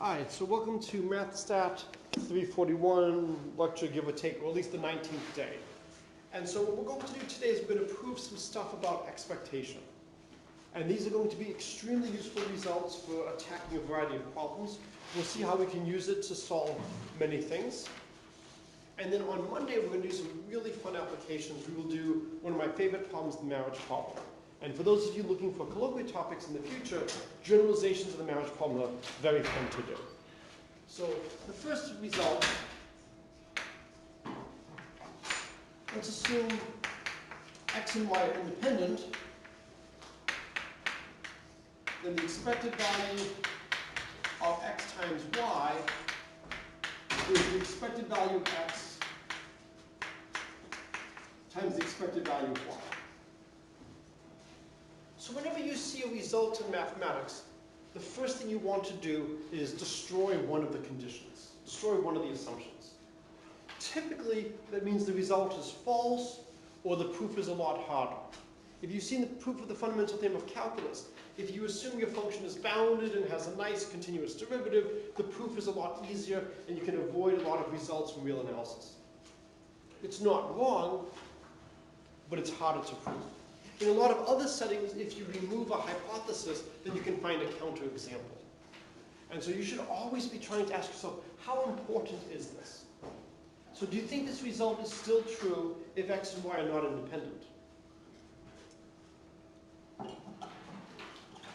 Alright, so welcome to MathStat341 lecture, give or take, or at least the 19th day. And so what we're going to do today is we're going to prove some stuff about expectation. And these are going to be extremely useful results for attacking a variety of problems. We'll see how we can use it to solve many things. And then on Monday, we're going to do some really fun applications. We will do one of my favorite problems, the marriage problem. And for those of you looking for colloquial topics in the future, generalizations of the marriage problem are very fun to do. So the first result, let's assume x and y are independent. Then the expected value of x times y is the expected value of x times the expected value of y. So whenever you see a result in mathematics, the first thing you want to do is destroy one of the conditions, destroy one of the assumptions. Typically, that means the result is false or the proof is a lot harder. If you've seen the proof of the fundamental theorem of calculus, if you assume your function is bounded and has a nice continuous derivative, the proof is a lot easier and you can avoid a lot of results from real analysis. It's not wrong, but it's harder to prove. In a lot of other settings, if you remove a hypothesis, then you can find a counterexample. And so you should always be trying to ask yourself, how important is this? So do you think this result is still true if x and y are not independent? All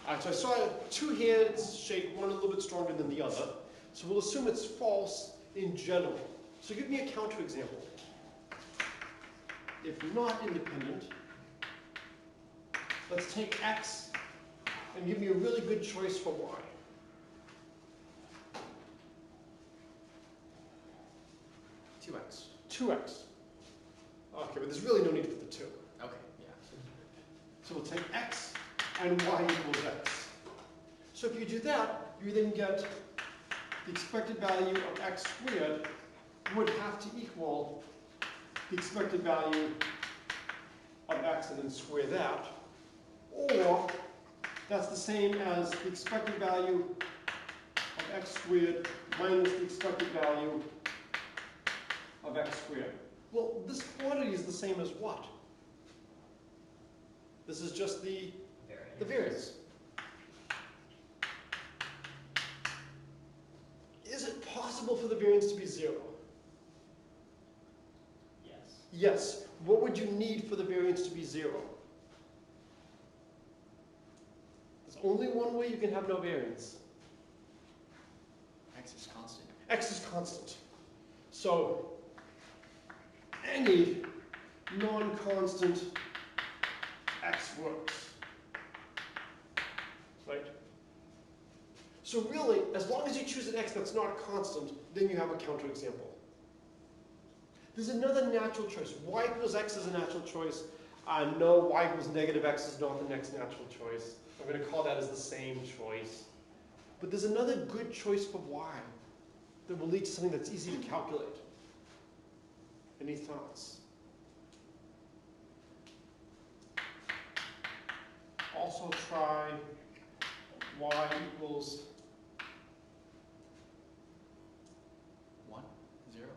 right, so I saw two hands shake, one a little bit stronger than the other. So we'll assume it's false in general. So give me a counterexample. If not independent, let's take x and give me a really good choice for y. Two x. 2x. Okay, but there's really no need for the 2. Okay, yeah. So we'll take x and y equals x. So if you do that, you then get the expected value of x squared would have to equal the expected value of x and then square that. Or that's the same as the expected value of x squared minus the expected value of x squared. Well, this quantity is the same as what? This is just the variance. Is it possible for the variance to be 0? Yes. Yes. What would you need for the variance to be 0? There's only one way you can have no variance. X is constant. X is constant. So any non-constant x works. Right? So really, as long as you choose an x that's not constant, then you have a counterexample. There's another natural choice. Y equals x is a natural choice. No, y equals negative x is not the next natural choice. I'm going to call that as the same choice. But there's another good choice for y that will lead to something that's easy to calculate. Any thoughts? Also try y equals 1, 0.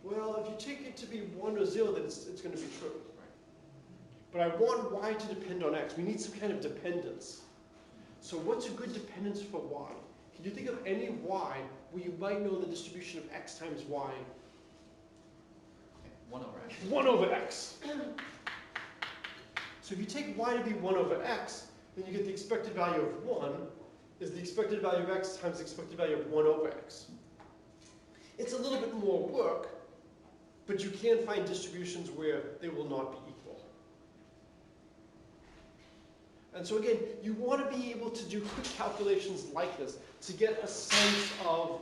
Well, if you take it to be 1 or 0, then it's going to be true. Right. But I want y to depend on x. We need some kind of dependence. So what's a good dependence for y? Can you think of any y where you might know the distribution of x times y? Okay. 1 over x. 1 over x. So if you take y to be 1 over x, then you get the expected value of 1 is the expected value of x times the expected value of 1 over x. It's a little bit more work, but you can find distributions where they will not be equal. And so again, you want to be able to do quick calculations like this to get a sense of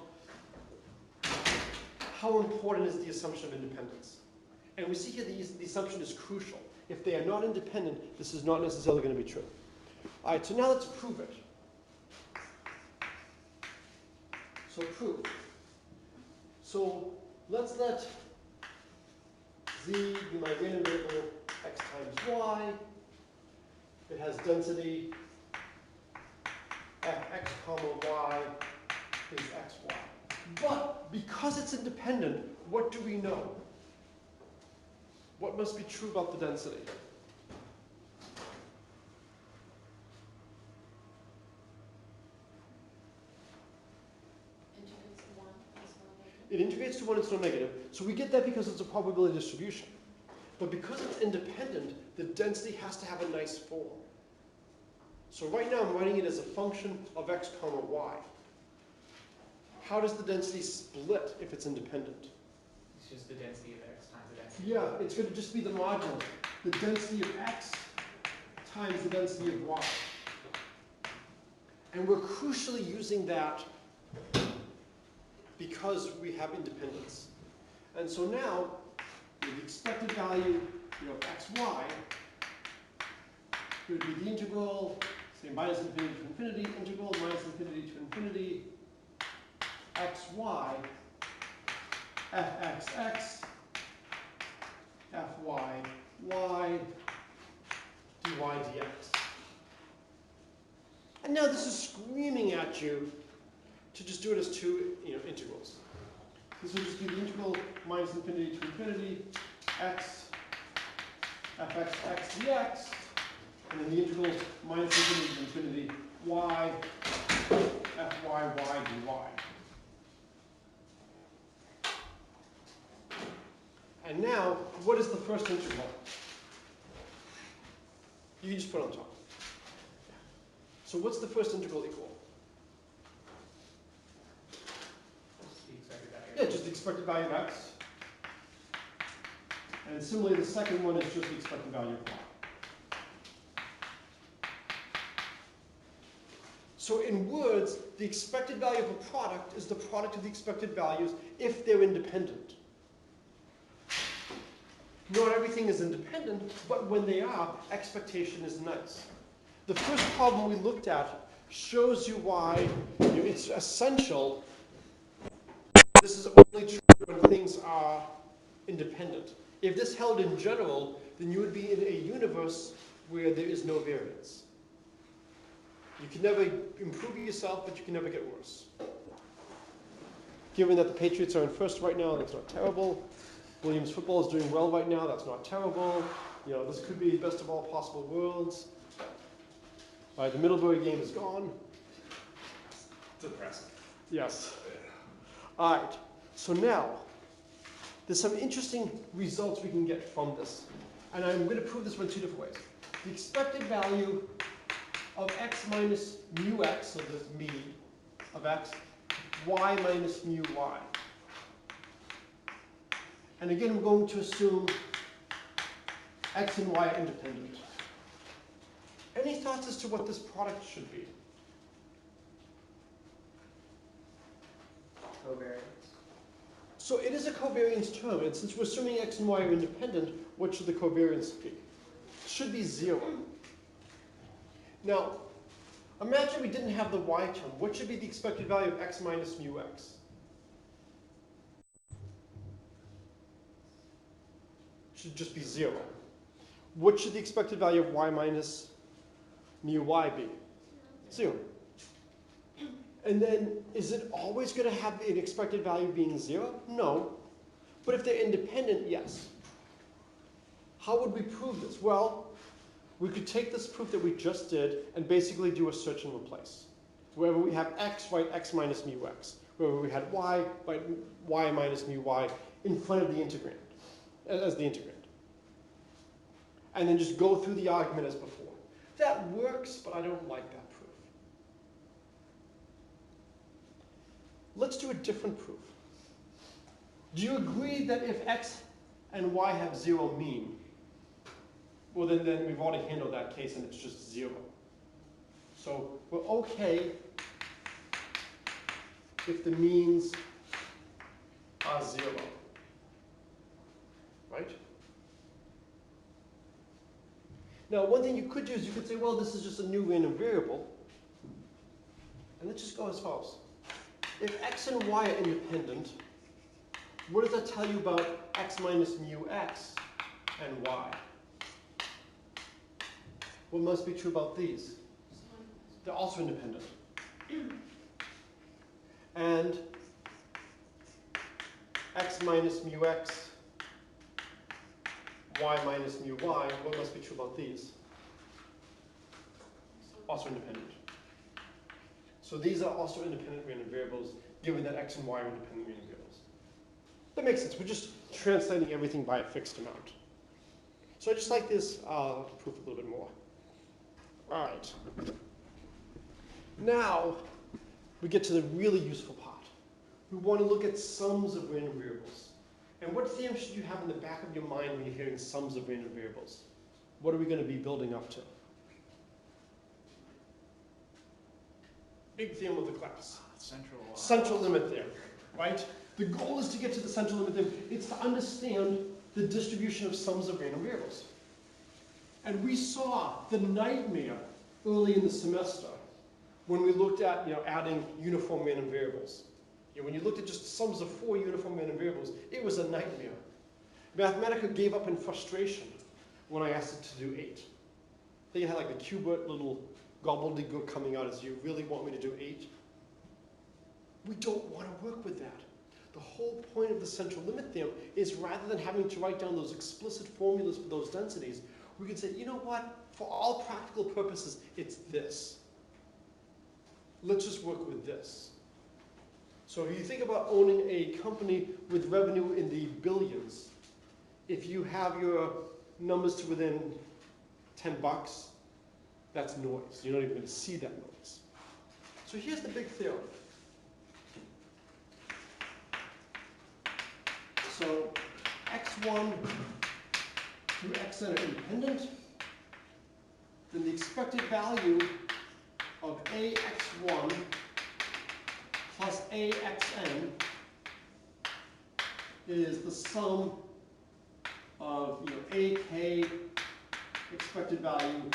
how important is the assumption of independence. And we see here the assumption is crucial. If they are not independent, this is not necessarily going to be true. All right, so now let's prove it. So prove. So let's let z be my random variable x times y. It has density fx comma y is xy. But because it's independent, what do we know? What must be true about the density? It integrates to 1, it's no negative. So we get that because it's a probability distribution. But because it's independent, the density has to have a nice form. So right now I'm writing it as a function of x comma y. How does the density split if it's independent? It's just the density of x times the density. Yeah, it's going to just be the modulo. The density of x times the density of y. And we're crucially using that because we have independence. And so now, the expected value of xy would be the integral, say minus infinity to infinity, integral minus infinity to infinity, xy, fxx, fy, y, dy dx. And now this is screaming at you to just do it as two integrals. This will just be the integral minus infinity to infinity, x, fxx dx, and then the integral minus infinity to infinity, y, fyy dy. And now, what is the first integral? You can just put it on top. So what's the first integral equal? Yeah, just the expected value of x. And similarly, the second one is just the expected value of y. So in words, the expected value of a product is the product of the expected values if they're independent. Not everything is independent, but when they are, expectation is nice. The first problem we looked at shows you why it's essential. This is only true when things are independent. If this held in general, then you would be in a universe where there is no variance. You can never improve yourself, but you can never get worse. Given that the Patriots are in first right now, that's not terrible. Williams football is doing well right now, that's not terrible. This could be best of all possible worlds. All right, the Middlebury game is gone. Depressing. Yes. All right, so now, there's some interesting results we can get from this. And I'm going to prove this in two different ways. The expected value of x minus mu x, so the mean of x, y minus mu y. And again, we're going to assume x and y are independent. Any thoughts as to what this product should be? Covariance. So it is a covariance term, and since we're assuming x and y are independent, what should the covariance be? It should be 0. Now, imagine we didn't have the y term. What should be the expected value of x minus mu x? Should just be 0. What should the expected value of y minus mu y be? 0. And then, is it always going to have an expected value being 0? No. But if they're independent, yes. How would we prove this? Well, we could take this proof that we just did and basically do a search and replace. Wherever we have x, write x minus mu x. Wherever we had y, write y minus mu y in front of the integrand, as the integrand. And then just go through the argument as before. That works, but I don't like that proof. Let's do a different proof. Do you agree that if x and y have 0 mean, well then we've already handled that case and it's just 0. So we're okay if the means are 0. Right? Now, one thing you could do is you could say, well, this is just a new random variable. And let's just go as follows. If x and y are independent, what does that tell you about x minus mu x and y? What must be true about these? They're also independent. and x minus mu x, y minus mu y. What must be true about these? Also independent. So these are also independent random variables, given that x and y are independent random variables. That makes sense. We're just translating everything by a fixed amount. So I just like this proof a little bit more. All right. Now we get to the really useful part. We want to look at sums of random variables. And what theorem should you have in the back of your mind when you're hearing sums of random variables? What are we going to be building up to? Big theorem of the class. Central limit theorem, right? The goal is to get to the central limit theorem. It's to understand the distribution of sums of random variables. And we saw the nightmare early in the semester when we looked at adding uniform random variables. When you looked at just sums of 4 uniform random variables, it was a nightmare. Mathematica gave up in frustration when I asked it to do 8. Then you had like the Qbert little gobbledygook coming out as, you really want me to do 8? We don't want to work with that. The whole point of the central limit theorem is, rather than having to write down those explicit formulas for those densities, we can say, you know what, for all practical purposes, it's this. Let's just work with this. So if you think about owning a company with revenue in the billions, if you have your numbers to within $10, that's noise. You're not even going to see that noise. So here's the big theorem. So x1 through xn are independent. Then the expected value of ax1 plus axn is the sum of ak expected value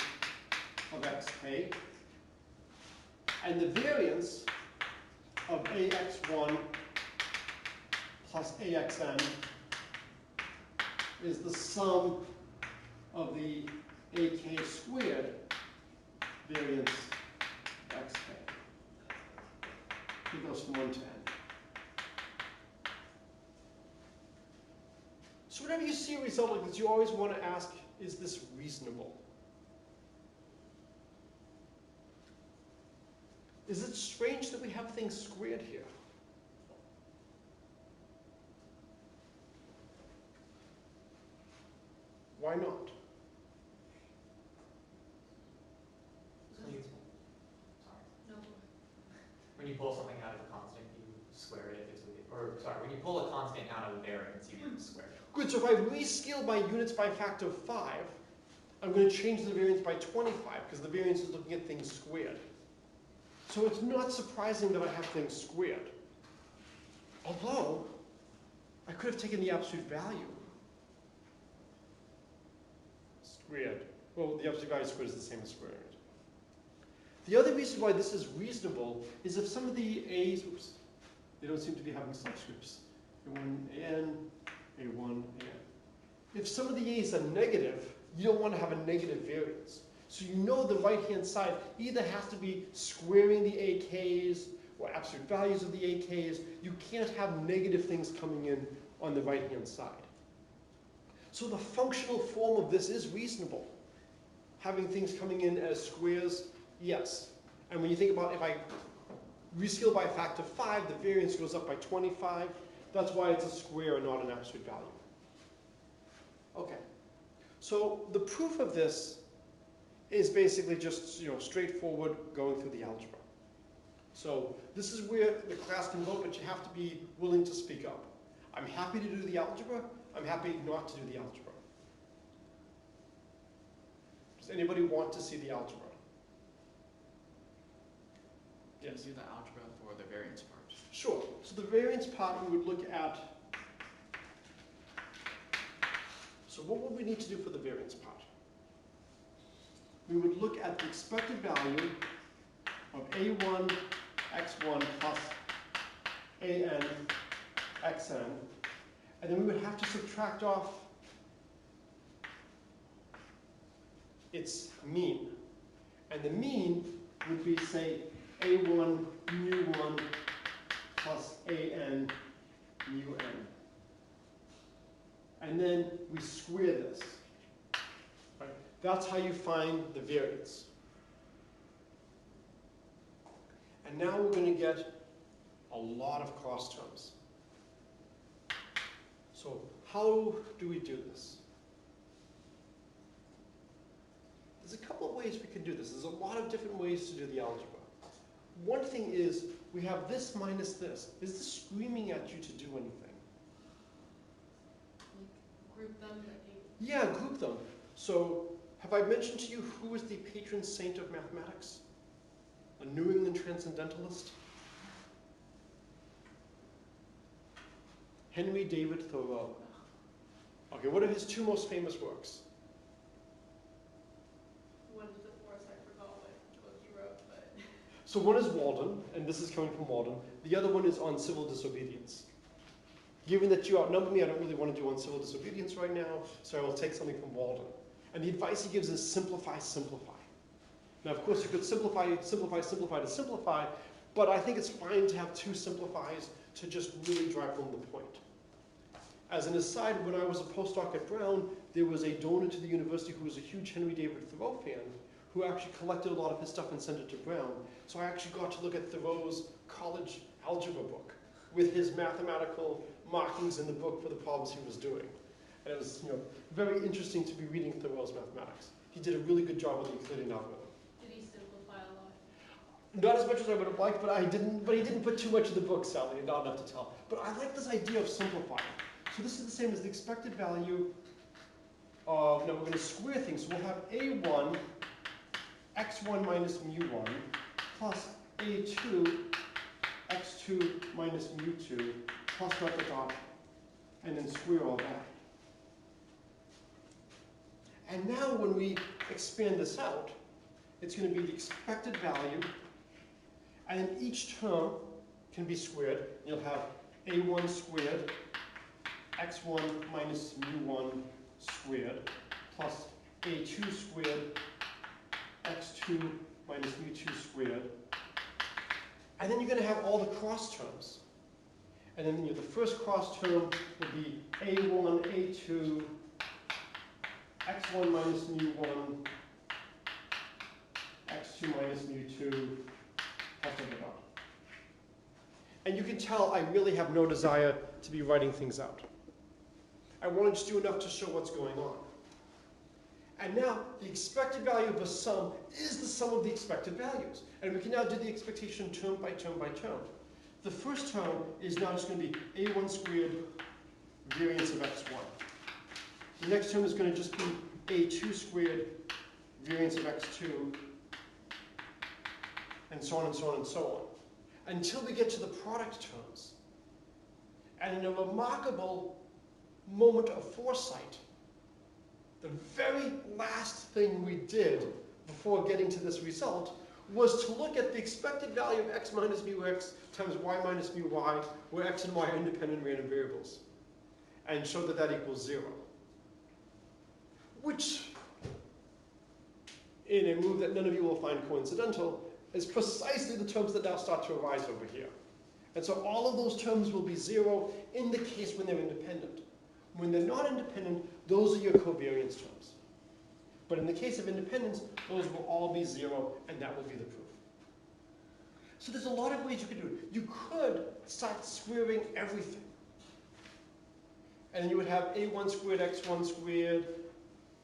of xk, and the variance of ax1 plus axn is the sum of the ak squared variance of xk. It goes from 1 to n. So whenever you see a result like this, you always want to ask, is this reasonable? Is it strange that we have things squared here? Why not? When you pull something out of a constant, you square it. When you pull a constant out of a variance, you square it. Good, so if I rescale my units by a factor of 5, I'm going to change the variance by 25, because the variance is looking at things squared. So it's not surprising that I have things squared. Although, I could have taken the absolute value. Squared. Well, the absolute value squared is the same as squaring it. The other reason why this is reasonable is if some of the a's, oops, they don't seem to be having subscripts. A1, an, A1, an. If some of the a's are negative, you don't want to have a negative variance. So you know the right-hand side either has to be squaring the AKs or absolute values of the AKs. You can't have negative things coming in on the right-hand side. So the functional form of this is reasonable. Having things coming in as squares, yes. And when you think about if I rescale by a factor of 5, the variance goes up by 25. That's why it's a square and not an absolute value. Okay. So the proof of this is basically just straightforward going through the algebra. So this is where the class can vote, but you have to be willing to speak up. I'm happy to do the algebra. I'm happy not to do the algebra. Does anybody want to see the algebra? Yes. Can you do the algebra for the variance part? Sure. So the variance part we would look at. So what would we need to do for the variance part? We would look at the expected value of a1 x1 plus an xn, and then we would have to subtract off its mean. And the mean would be, say, a1 mu1 we square this. Right? That's how you find the variance. And now we're going to get a lot of cross terms. So how do we do this? There's a couple of ways we can do this. There's a lot of different ways to do the algebra. One thing is, we have this minus this. Is this screaming at you to do anything? Like group them? Yeah, group them. So, have I mentioned to you who is the patron saint of mathematics? A New England transcendentalist? Henry David Thoreau. Okay, what are his two most famous works? One of the fours, I forgot what book you wrote, but... So one is Walden, and this is coming from Walden. The other one is on civil disobedience. Given that you outnumber me, I don't really want to do on civil disobedience right now, so I will take something from Walden. And the advice he gives is simplify, simplify. Now, of course, you could simplify, simplify, simplify to simplify, but I think it's fine to have two simplifies to just really drive home the point. As an aside, when I was a postdoc at Brown, there was a donor to the university who was a huge Henry David Thoreau fan, who actually collected a lot of his stuff and sent it to Brown. So I actually got to look at Thoreau's college algebra book with his mathematical markings in the book for the problems he was doing. And it was, very interesting to be reading Thoreau's mathematics. He did a really good job with the Euclidean algorithm. Did he simplify a lot? Not as much as I would have liked, but he didn't put too much in the book, sadly, and not enough to tell. But I like this idea of simplifying. So this is the same as the expected value of, now we're going to square things. So we'll have a1, x1 minus mu1, plus a2, x2 minus mu2, plus dot dot dot, and then square all that. And now when we expand this out, it's going to be the expected value, and then each term can be squared. You'll have a1 squared, x1 minus mu1 squared, plus a2 squared, x2 minus mu2 squared. And then you're going to have all the cross terms. And then the first cross term will be a1, a2, x1 minus mu1, x2 minus mu2, plus dot dot. And you can tell I really have no desire to be writing things out. I want to just do enough to show what's going on. And now, the expected value of a sum is the sum of the expected values. And we can now do the expectation term by term by term. The first term is now just going to be a1 squared variance of x1. The next term is going to just be a2 squared variance of x2, and so on and so on and so on, until we get to the product terms. And in a remarkable moment of foresight, the very last thing we did before getting to this result was to look at the expected value of x minus mu x times y minus mu y, where x and y are independent random variables, and show that that equals 0. Which, in a move that none of you will find coincidental, is precisely the terms that now start to arise over here. And so all of those terms will be 0 in the case when they're independent. When they're not independent, those are your covariance terms. But in the case of independence, those will all be 0, and that will be the proof. So there's a lot of ways you could do it. You could start squaring everything. And you would have a1 squared, x1 squared,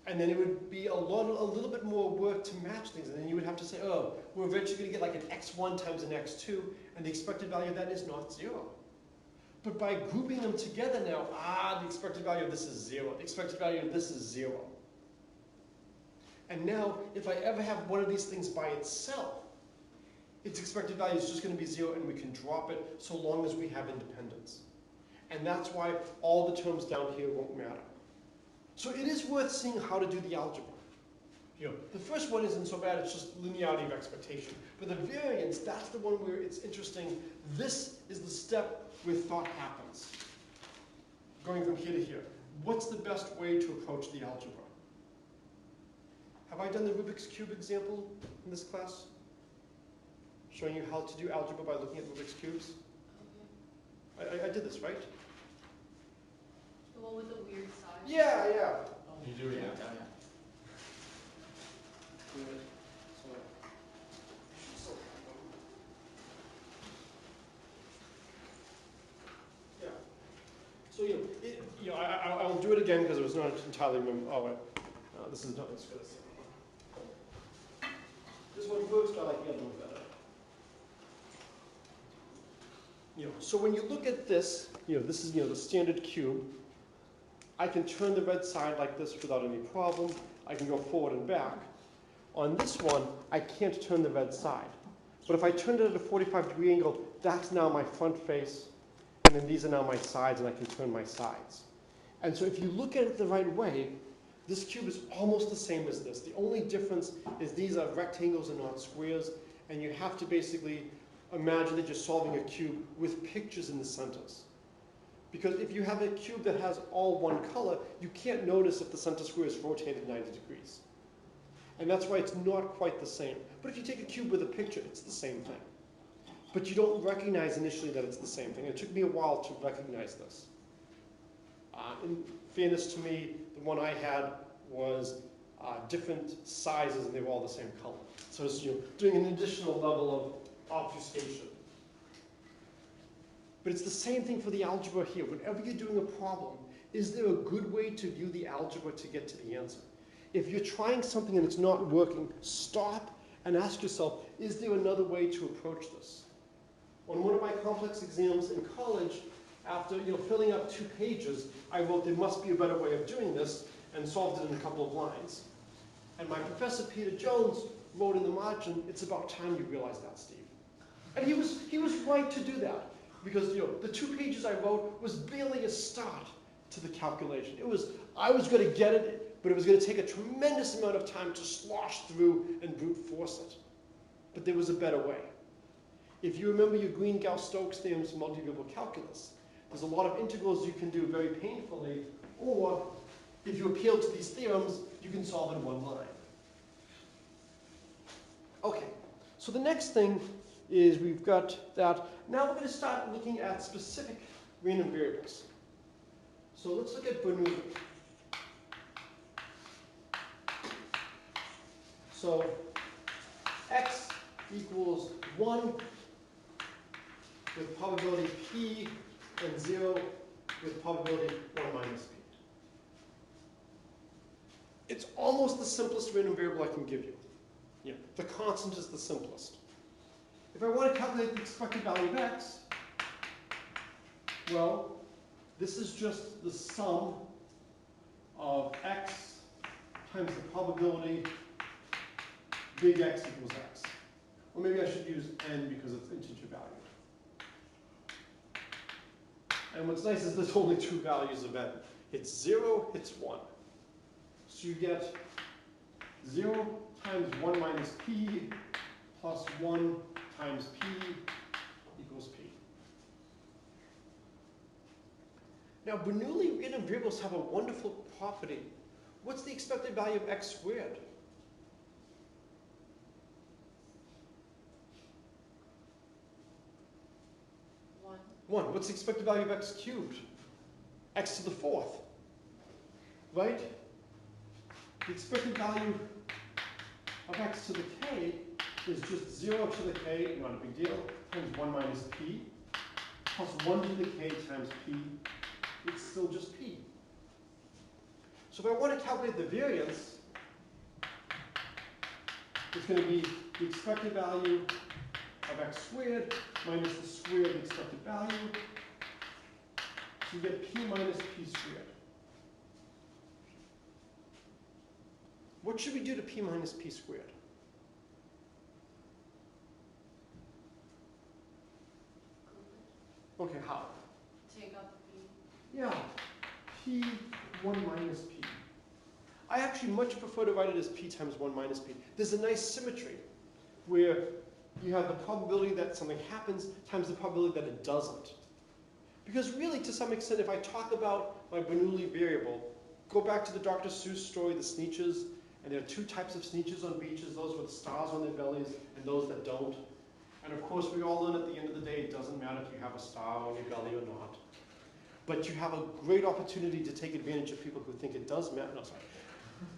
and then it would be a little bit more work to match things. And then you would have to say, oh, we're eventually going to get like an x1 times an x2, and the expected value of that is not 0. But by grouping them together now, the expected value of this is 0. The expected value of this is 0. And now, if I ever have one of these things by itself, its expected value is just going to be 0, and we can drop it so long as we have independence. And that's why all the terms down here won't matter. So it is worth seeing how to do the algebra. The first one isn't so bad, it's just linearity of expectation. But the variance, that's the one where it's interesting. This is the step where thought happens. Going from here to here. What's the best way to approach the algebra? Have I done the Rubik's Cube example in this class? Showing you how to do algebra by looking at Rubik's Cubes? I did this, right? The one with the weird size? Yeah, yeah. You do it, yeah. Good. So, Yeah. So I'll do it again because it was not entirely remember. Oh wait, this is not as good as this one works, but I like the other one better. So when you look at this, this is the standard cube. I can turn the red side like this without any problem. I can go forward and back. On this one, I can't turn the red side. But if I turn it at a 45-degree angle, that's now my front face, and then these are now my sides, and I can turn my sides. And so if you look at it the right way, this cube is almost the same as this. The only difference is these are rectangles and not squares, and you have to basically imagine that you're solving a cube with pictures in the centers. Because if you have a cube that has all one color, you can't notice if the center square is rotated 90 degrees. And that's why it's not quite the same. But if you take a cube with a picture, it's the same thing. But you don't recognize initially that it's the same thing. It took me a while to recognize this. In fairness to me, the one I had was different sizes, and they were all the same color. So it's doing an additional level of obfuscation. But it's the same thing for the algebra here. Whenever you're doing a problem, is there a good way to view the algebra to get to the answer? If you're trying something and it's not working, stop and ask yourself, is there another way to approach this? On one of my complex exams in college, after filling up 2 pages, I wrote there must be a better way of doing this and solved it in a couple of lines. And my professor, Peter Jones, wrote in the margin, it's about time you realize that, Steve. And he was right to do that. Because the 2 pages I wrote was barely a start to the calculation. I was going to get it, but it was going to take a tremendous amount of time to slosh through and brute force it. But there was a better way. If you remember your Green-Gauss-Stokes theorems from multivariable calculus, there's a lot of integrals you can do very painfully, or if you appeal to these theorems, you can solve in one line. Okay, so the next thing is we've got that. Now we're going to start looking at specific random variables. So let's look at Bernoulli. So x equals 1 with probability p and 0 with probability 1 minus p. It's almost the simplest random variable I can give you. The constant is the simplest. If I want to calculate the expected value of x, well, this is just the sum of x times the probability big X equals x. Or maybe I should use n because it's integer valued. And what's nice is there's only 2 values of n. It's 0, it's 1. So you get 0 times 1 minus p plus 1 times p equals p. Now, Bernoulli random variables have a wonderful property. What's the expected value of x squared? One. What's the expected value of x cubed? X to the 4th. Right? The expected value of x to the k is just 0 to the k, not a big deal, times 1 minus p, plus 1 to the k times p. It's still just p. So if I want to calculate the variance, it's going to be the expected value of x squared minus the square of the expected value. So you get p minus p squared. What should we do to p minus p squared? Okay, how? Take out the p. Yeah, p 1 minus p. I actually much prefer to write it as p times 1 minus p. There's a nice symmetry where you have the probability that something happens times the probability that it doesn't. Because really, to some extent, if I talk about my Bernoulli variable, go back to the Dr. Seuss story, the Sneetches, and there are 2 types of Sneetches on beaches, those with stars on their bellies and those that don't. And of course, we all learn at the end of the day, it doesn't matter if you have a star on your belly or not. but you have a great opportunity to take advantage of people who think it does matter. No, sorry.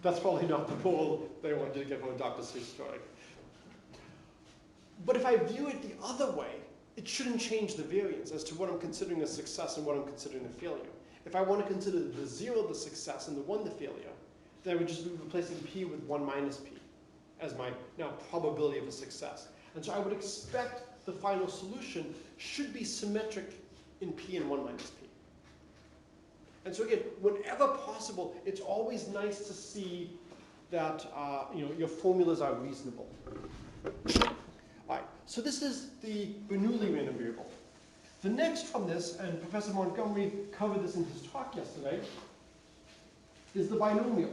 That's probably not the goal they want you to get from a Dr. Seuss story. But if I view it the other way, it shouldn't change the variance as to what I'm considering a success and what I'm considering a failure. If I want to consider the 0 the success and the 1 the failure, then I would just be replacing p with 1 minus p as my now probability of a success. And so I would expect the final solution should be symmetric in p and 1 minus p. And so again, whenever possible, it's always nice to see that your formulas are reasonable. All right, so this is the Bernoulli random variable. The next from this, and Professor Montgomery covered this in his talk yesterday, is the binomial.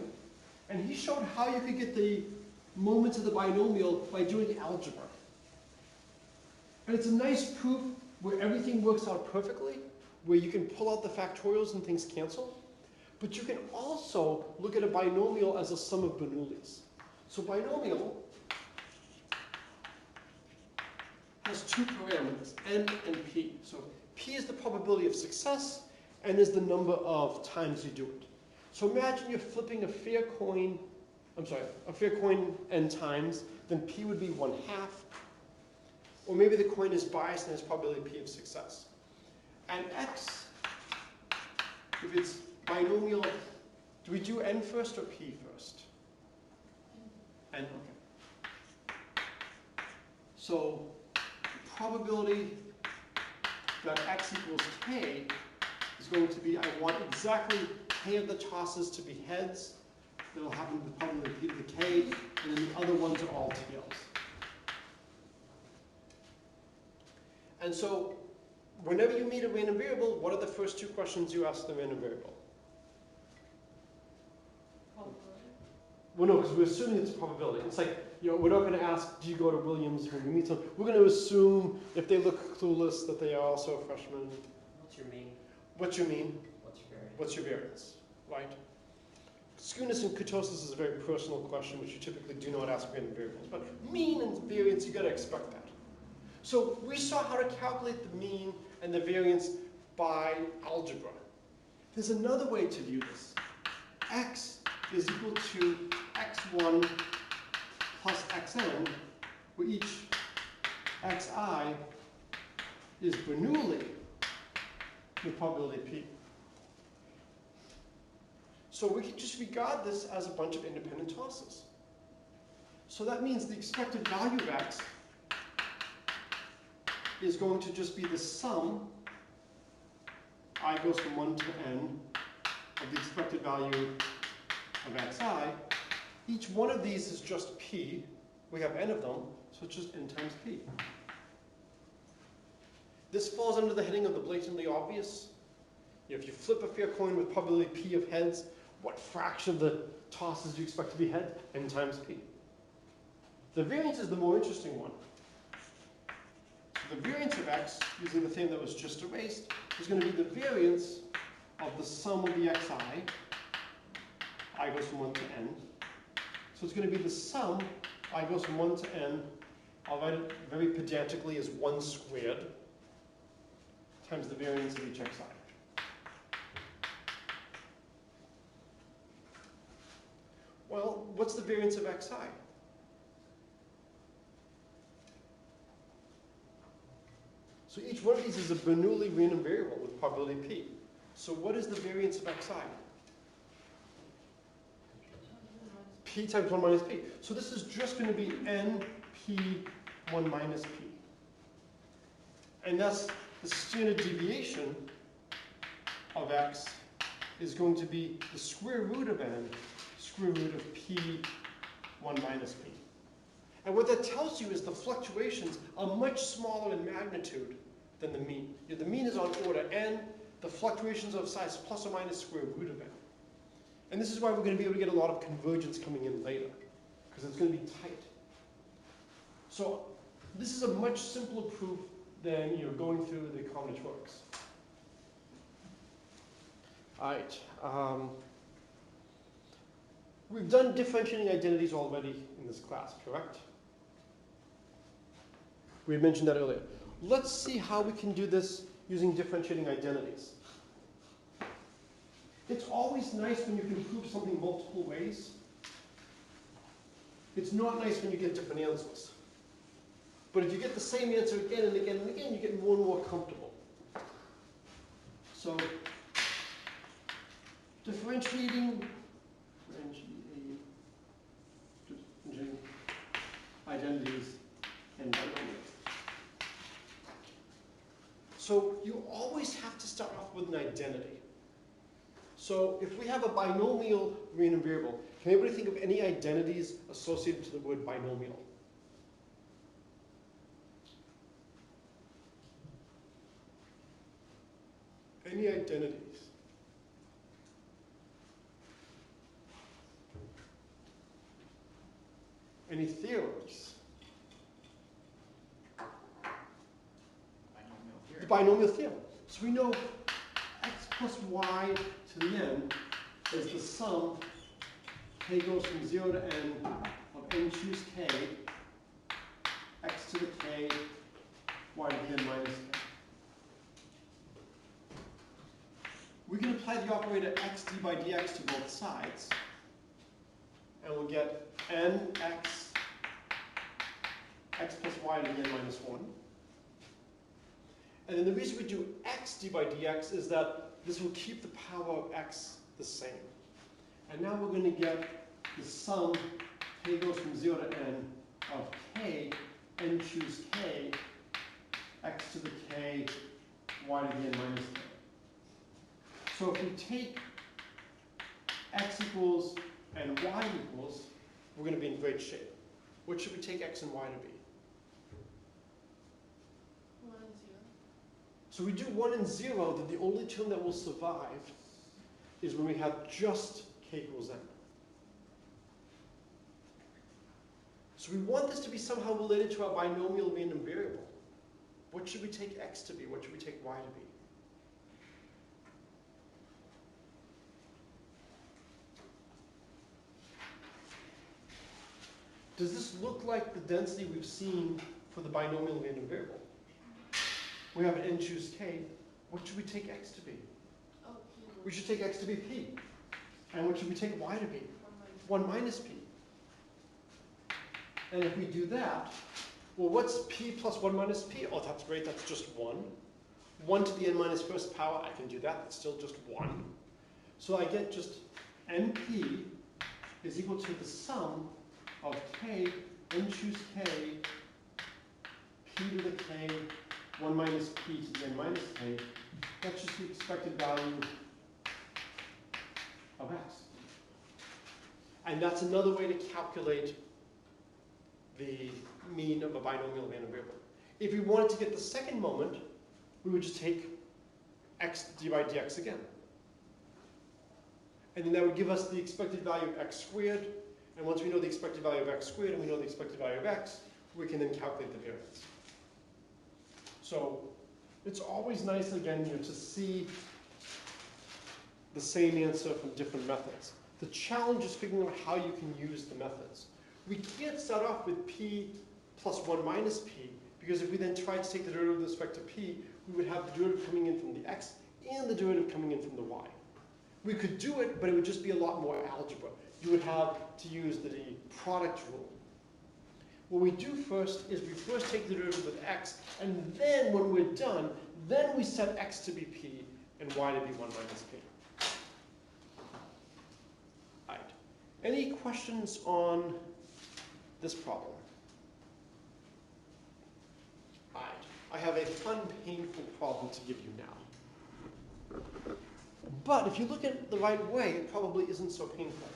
And he showed how you could get the moments of the binomial by doing algebra. And it's a nice proof where everything works out perfectly, where you can pull out the factorials and things cancel. But you can also look at a binomial as a sum of Bernoullis. So binomial has two parameters, n and p. So p is the probability of success, n is the number of times you do it. So imagine you're flipping a fair coin n times, then p would be 1/2. Or maybe the coin is biased and has probability p of success. And x, if it's binomial, do we do n first or p first? N, okay. So the probability that x equals k is going to be, I want exactly k of the tosses to be heads. That'll happen with probably p to the k, and then the other ones are all tails. And so whenever you meet a random variable, what are the first two questions you ask the random variable? Probability. Well, no, because we're assuming it's a probability. It's like, we're not going to ask, do you go to Williams when we meet someone? We're going to assume, if they look clueless, that they are also a freshman. What's your mean? What's your mean? What's your variance? What's your variance? Right? Skewness and kurtosis is a very personal question, which you typically do not ask random variables. But mean and variance, you got to expect that. So we saw how to calculate the mean and the variance by algebra. There's another way to view this. X is equal to x1 plus xn, where each xi is Bernoulli with probability p. So we can just regard this as a bunch of independent tosses. So that means the expected value of x is going to just be the sum, I goes from 1 to n, of the expected value of xi. Each one of these is just p. We have n of them, so it's just n times p. This falls under the heading of the blatantly obvious. If you flip a fair coin with probability p of heads, what fraction of the tosses do you expect to be head? N times p. The variance is the more interesting one. So the variance of x, using the thing that was just erased, is going to be the variance of the sum of the xi. I goes from 1 to n. So it's going to be the sum, I goes from 1 to n, I'll write it very pedantically as 1 squared, times the variance of each xi. Well, what's the variance of xi? So each one of these is a Bernoulli random variable with probability p. So what is the variance of xi? P times 1 minus p. So this is just going to be n p 1 minus p. And thus the standard deviation of x is going to be the square root of n, square root of p 1 minus p. And what that tells you is the fluctuations are much smaller in magnitude than the mean. The mean is on order n, the fluctuations of size plus or minus square root of n. And this is why we're going to be able to get a lot of convergence coming in later, because it's going to be tight. So this is a much simpler proof than going through the combinatorics. All right. We've done differentiating identities already in this class, correct? We had mentioned that earlier. Let's see how we can do this using differentiating identities. It's always nice when you can prove something multiple ways. It's not nice when you get different answers. But if you get the same answer again and again and again, you get more and more comfortable. So, differentiating identities and binomials. So you always have to start off with an identity. So if we have a binomial random variable, can anybody think of any identities associated to the word binomial? Any identities? Any theorems? Binomial theorem. The binomial theorem. So we know x plus y to the n is the sum, k goes from 0 to n, of n choose k, x to the k, y to the n minus k. We can apply the operator x d by dx to both sides, and we'll get nx x plus y to the n minus 1. And then the reason we do x d by dx is that this will keep the power of x the same. And now we're going to get the sum, k goes from 0 to n, of k, n choose k, x to the k, y to the n minus k. So if we take x equals and y equals, we're going to be in great shape. What should we take x and y to be? 1 and 0. So we do 1 and 0, that the only term that will survive is when we have just k equals n. So we want this to be somehow related to our binomial random variable. What should we take x to be? What should we take y to be? Does this look like the density we've seen for the binomial random variable? We have an n choose k. What should we take x to be? Oh, We should take x to be p. And what should we take y to be? 1 minus p. And if we do that, well, what's p plus 1 minus p? Oh, that's great, that's just 1. 1 to the n minus first power, I can do that, that's still just 1. So I get just np is equal to the sum of k, n choose k, p to the k, 1 minus p to the n minus k. That's just the expected value of x. And that's another way to calculate the mean of a binomial random variable. If we wanted to get the second moment, we would just take x d by dx again. And then that would give us the expected value of x squared. And once we know the expected value of x squared and we know the expected value of x, we can then calculate the variance. So it's always nice, again, to see the same answer from different methods. The challenge is figuring out how you can use the methods. We can't start off with p plus 1 minus p, because if we then tried to take the derivative with respect to p, we would have the derivative coming in from the x and the derivative coming in from the y. We could do it, but it would just be a lot more algebra. You would have to use the product rule. What we do first is we first take the derivative with x, and then when we're done, then we set x to be p and y to be 1 minus p. All right. Any questions on this problem? All right. I have a fun, painful problem to give you now. But if you look at it the right way, it probably isn't so painful.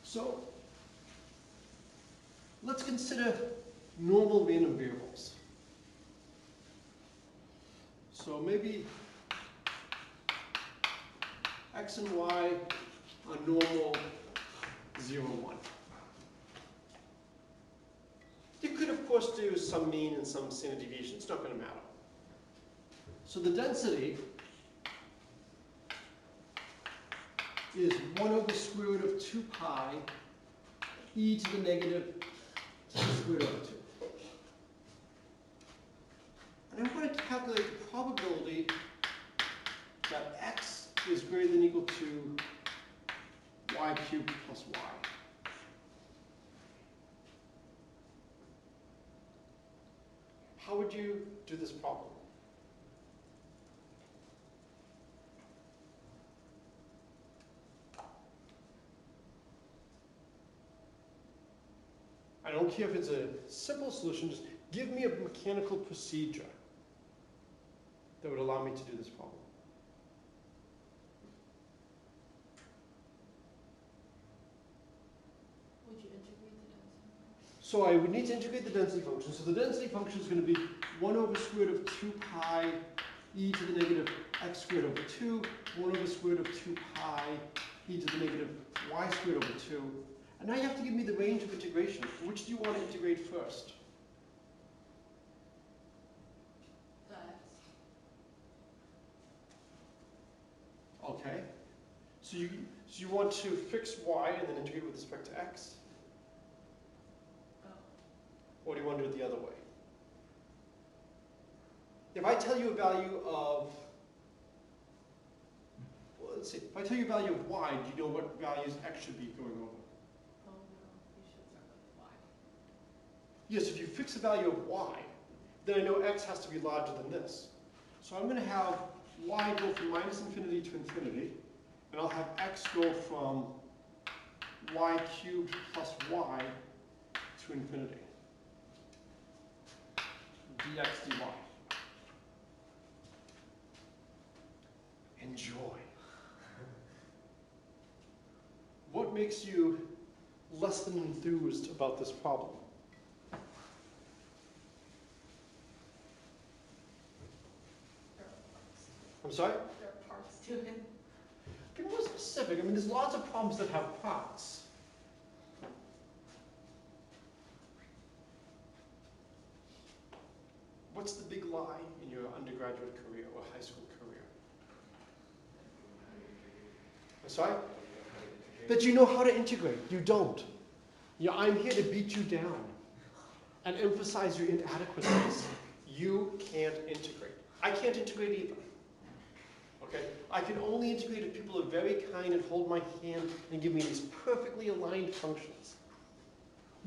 So let's consider normal random variables. So maybe x and y are normal 0, 1. You could, of course, do some mean and some standard deviation. It's not going to matter. So the density is 1 over the square root of 2 pi e to the negative to the square root of 2. is greater than or equal to y cubed plus y. How would you do this problem? I don't care if it's a simple solution, just give me a mechanical procedure that would allow me to do this problem. Would you integrate the density? So I would need to integrate the density function. So the density function is going to be 1 over square root of 2 pi e to the negative x squared over 2, 1 over square root of 2 pi e to the negative y squared over 2. And now you have to give me the range of integration. Which do you want to integrate first? The x. Okay. So you want to fix y and then integrate with respect to x? Oh. Or do you want to do it the other way? If I tell you a value of, well, let's see, if I tell you a value of y, do you know what values x should be going over? Oh no, you should start with y. Yes, if you fix a value of y, then I know x has to be larger than this. So I'm going to have y go from minus infinity to infinity, and I'll have x go from y cubed plus y to infinity. Dx dy. Enjoy. What makes you less than enthused about this problem? There are parts. I'm sorry? There are parts to it. Be more specific. I mean, there's lots of problems that have parts. What's the big lie in your undergraduate career or high school career? I'm sorry? That you know how to integrate. You don't. I'm here to beat you down and emphasize your inadequacies. You can't integrate. I can't integrate either. Okay? I can only integrate if people are very kind and hold my hand and give me these perfectly aligned functions.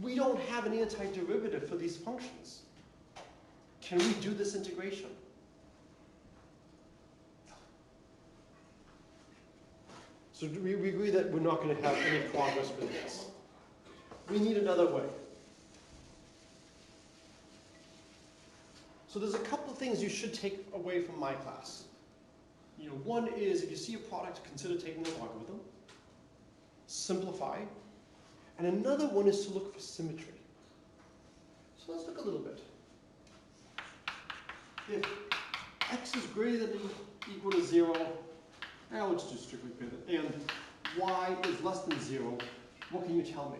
We don't have an antiderivative for these functions. Can we do this integration? So we agree that we're not going to have any progress with this. We need another way. So there's a couple of things you should take away from my class. One is if you see a product, consider taking the logarithm. Simplify. And another one is to look for symmetry. So let's look a little bit. If x is greater than or equal to 0, let's do strictly greater, and y is less than 0, what can you tell me?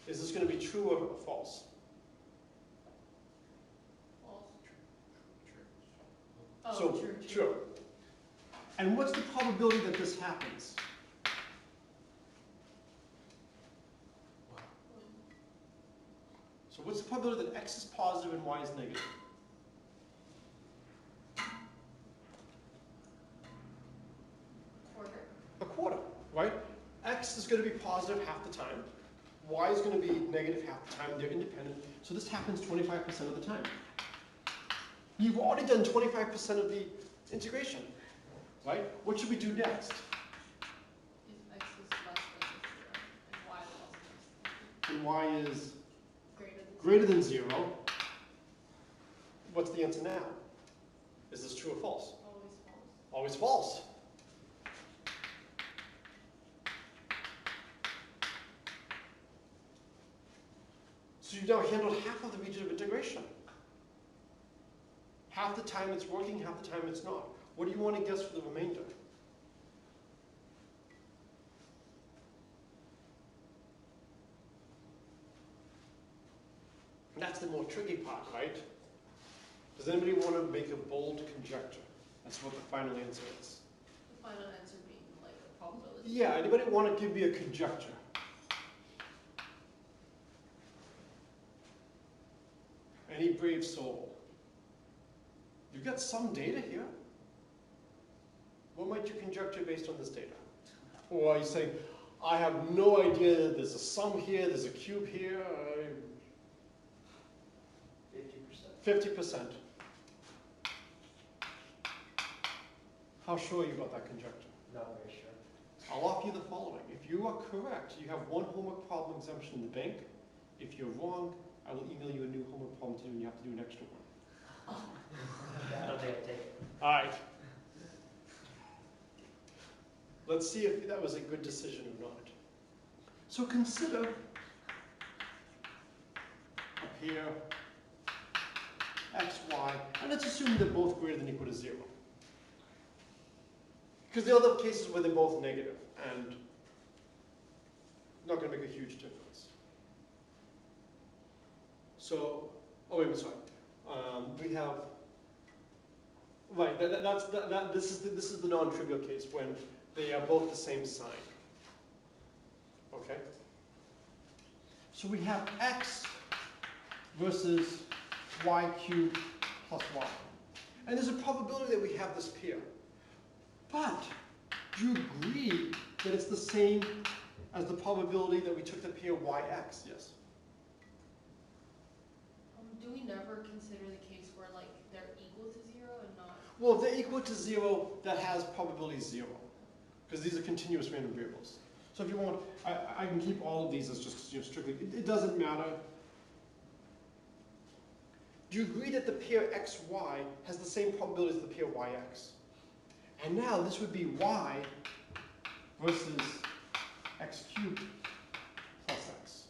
Is this going to be true or false? False. True. Oh, So, true. And what's the probability that this happens? So what's the probability that x is positive and y is negative? Quarter. A quarter, right? X is going to be positive half the time. Y is going to be negative half the time. They're independent. So this happens 25% of the time. You've already done 25% of the integration, right? What should we do next? If x is less than 0 and y is less than And y is 0. greater than 0. What's the answer now? Is this true or false? Always false. Always false. So you've now handled half of the region of integration. Half the time it's working, half the time it's not. What do you want to guess for the remainder? And that's the more tricky part, right? Does anybody want to make a bold conjecture? That's what the final answer is. The final answer being like a probability. Yeah, anybody want to give me a conjecture? Any brave soul? You've got some data here. What might you conjecture based on this data? Or are you saying, I have no idea, there's a sum here, there's a cube here, 50%. 50%. How sure are you about that conjecture? Not very sure. I'll offer you the following. If you are correct, you have one homework problem exemption in the bank. If you're wrong, I will email you a new homework problem to do and you have to do an extra one. That'll be a take. All right. Let's see if that was a good decision or not. So consider up here x, y, and let's assume they're both greater than or equal to 0. Because the other cases where they're both negative and not going to make a huge difference. So, oh wait, I'm sorry. We have, right, this is the non-trivial case when they are both the same sign. Okay? So we have x versus y cubed plus y. And there's a probability that we have this pair. But do you agree that it's the same as the probability that we took the pair yx? Yes. Do we never consider the case where like they're equal to 0 and not? Well, if they're equal to 0, that has probability 0. Because these are continuous random variables. So if you want, I can keep all of these as just strictly, it doesn't matter. Do you agree that the pair xy has the same probability as the pair yx? And now this would be y versus x cubed plus x.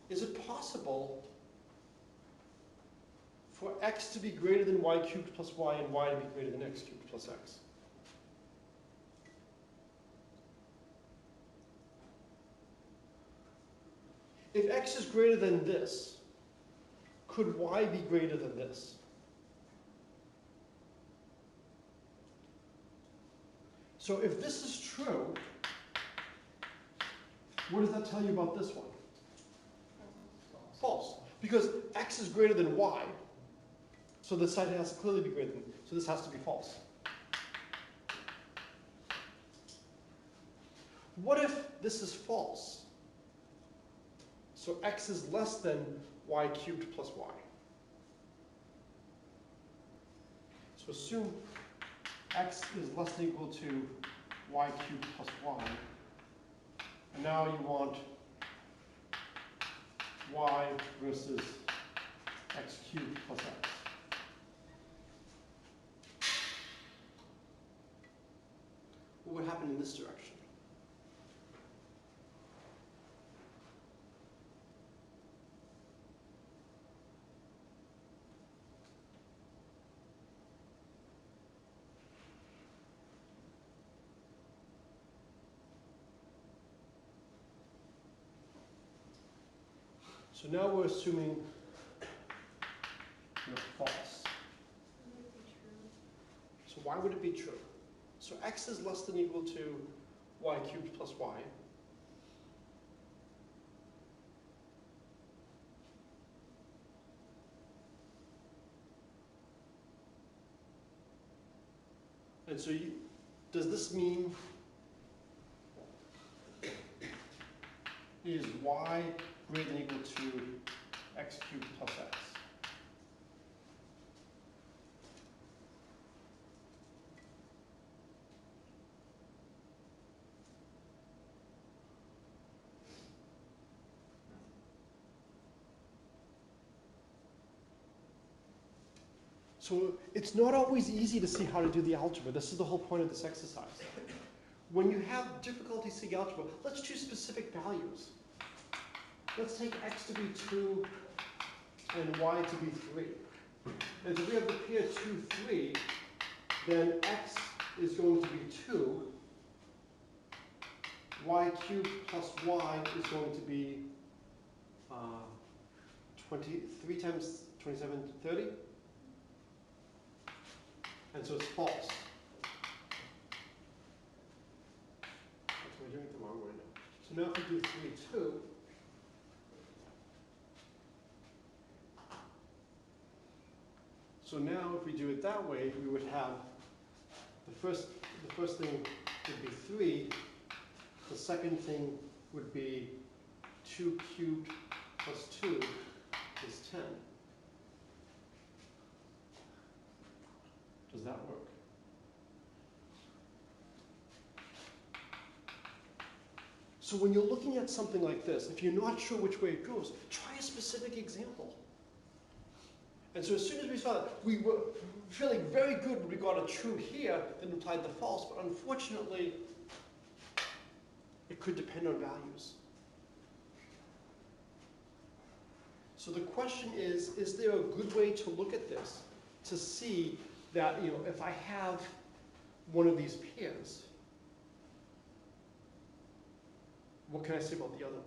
Is it possible for x to be greater than y cubed plus y and y to be greater than x cubed plus x? If x is greater than this, could y be greater than this? So if this is true, what does that tell you about this one? False. Because x is greater than y, so this side has to clearly be greater than, so this has to be false. What if this is false? So x is less than y cubed plus y. So assume x is less than or equal to y cubed plus y. And now you want y versus x cubed plus x. What would happen in this direction? So now we're assuming you're false. Would it be true? So why would it be true? So x is less than or equal to y cubed plus y. And so does this mean is y greater than or equal to x cubed plus x? So it's not always easy to see how to do the algebra. This is the whole point of this exercise. When you have difficulty seeing algebra, let's choose specific values. Let's take x to be 2 and y to be 3. And if we have the pair 2, 3, then x is going to be 2. Y cubed plus y is going to be 3 times 27, 30. And so it's false. We're doing it the wrong way now. So now if we do 3, 2, so So now if we do it that way, we would have the first thing would be 3. The second thing would be 2 cubed plus 2 is 10. Does that work? So when you're looking at something like this, if you're not sure which way it goes, try a specific example. And so as soon as we saw that, we were feeling very good when we got a true here that implied the false, but unfortunately, it could depend on values. So the question is there a good way to look at this to see that, if I have one of these pairs, what can I say about the other one?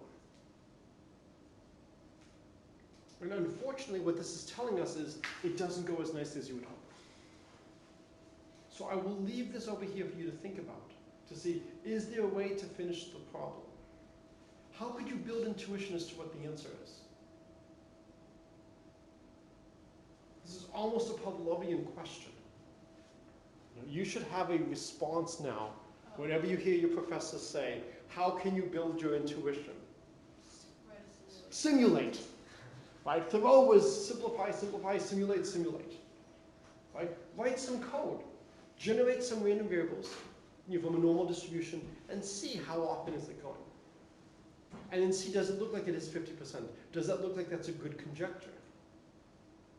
And unfortunately, what this is telling us is it doesn't go as nicely as you would hope. So I will leave this over here for you to think about, to see, is there a way to finish the problem? How could you build intuition as to what the answer is? This is almost a Pavlovian question. You should have a response now. Whenever you hear your professor say, how can you build your intuition? Simulate. Right? Thoreau was simplify, simplify, simulate, simulate. Right? Write some code. Generate some random variables from a normal distribution and see how often is it going. And then see, does it look like it is 50%? Does that look like that's a good conjecture?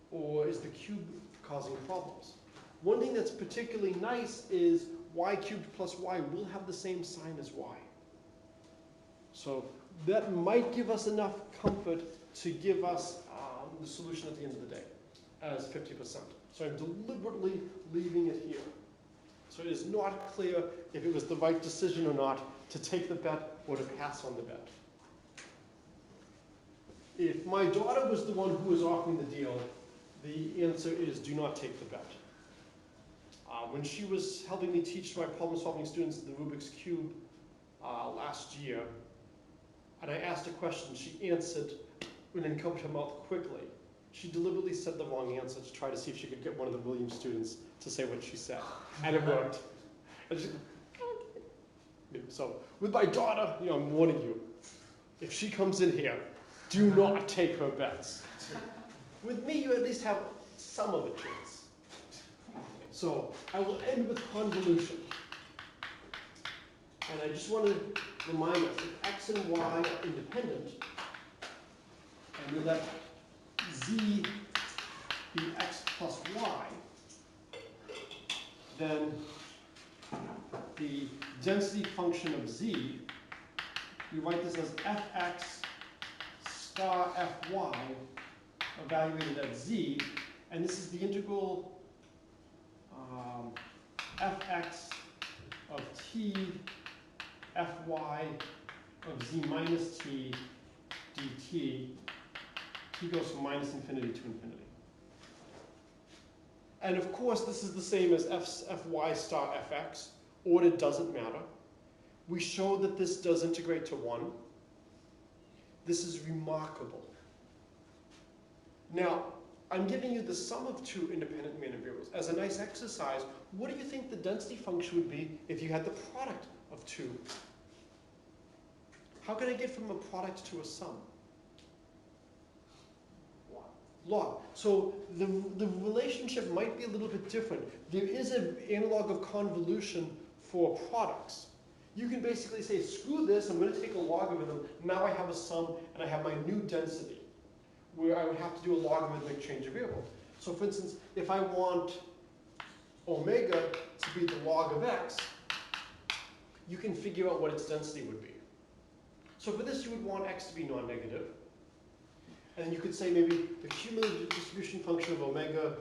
Or is the cube causing problems? One thing that's particularly nice is y cubed plus y will have the same sign as y. So that might give us enough comfort to give us the solution at the end of the day as 50%. So I'm deliberately leaving it here. So it is not clear if it was the right decision or not to take the bet or to pass on the bet. If my daughter was the one who was offering the deal, the answer is do not take the bet. When she was helping me teach my problem-solving students the Rubik's Cube last year, and I asked a question, she answered and then covered her mouth quickly. She deliberately said the wrong answer to try to see if she could get one of the Williams students to say what she said. And it worked. And she, okay. So with my daughter, I'm warning you. If she comes in here, do not take her bets. With me, you at least have some of a chance. So I will end with convolution. And I just want to remind us that x and y are independent, and we let z be x plus y, then the density function of z, we write this as fx star fy evaluated at z, and this is the integral fx of t fy of z minus t dt. T goes from minus infinity to infinity. And of course, this is the same as fy star fx. Order doesn't matter. We show that this does integrate to 1. This is remarkable. Now, I'm giving you the sum of two independent random variables. As a nice exercise, what do you think the density function would be if you had the product of two? How can I get from a product to a sum? Log. So the relationship might be a little bit different. There is an analog of convolution for products. You can basically say, screw this, I'm going to take a logarithm, now I have a sum, and I have my new density, where I would have to do a logarithmic change of variable. So for instance, if I want omega to be the log of x, you can figure out what its density would be. So for this, you would want x to be non-negative. And you could say maybe the cumulative distribution function of omega,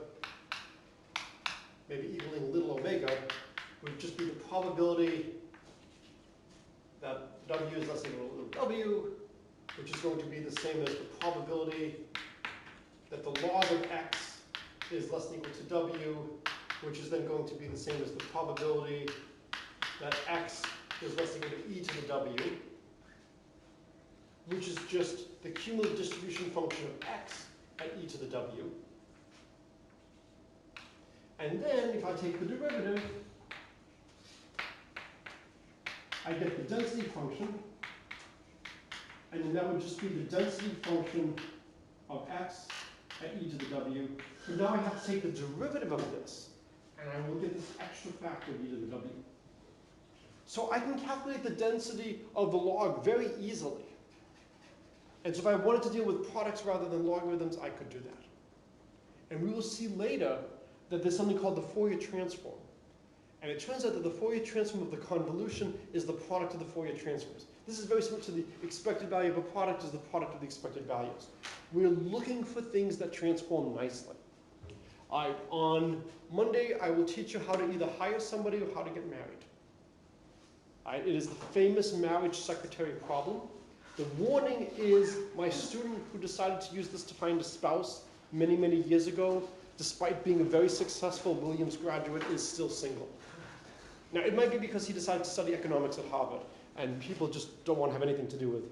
maybe equaling little omega, would just be the probability that w is less than or equal to w, which is going to be the same as the probability that the log of x is less than or equal to w, which is then going to be the same as the probability that x is less than or equal to e to the w, which is just the cumulative distribution function of x at e to the w. And then if I take the derivative, I get the density function. And then that would just be the density function of x at e to the w. So now I have to take the derivative of this, and I will get this extra factor of e to the w. So I can calculate the density of the log very easily. And so if I wanted to deal with products rather than logarithms, I could do that. And we will see later that there's something called the Fourier transform. And it turns out that the Fourier transform of the convolution is the product of the Fourier transforms. This is very similar to the expected value of a product is the product of the expected values. We're looking for things that transform nicely. On Monday, I will teach you how to either hire somebody or how to get married. It is the famous marriage secretary problem. The warning is my student who decided to use this to find a spouse many, many years ago, despite being a very successful Williams graduate, is still single. Now, it might be because he decided to study economics at Harvard, and people just don't want to have anything to do with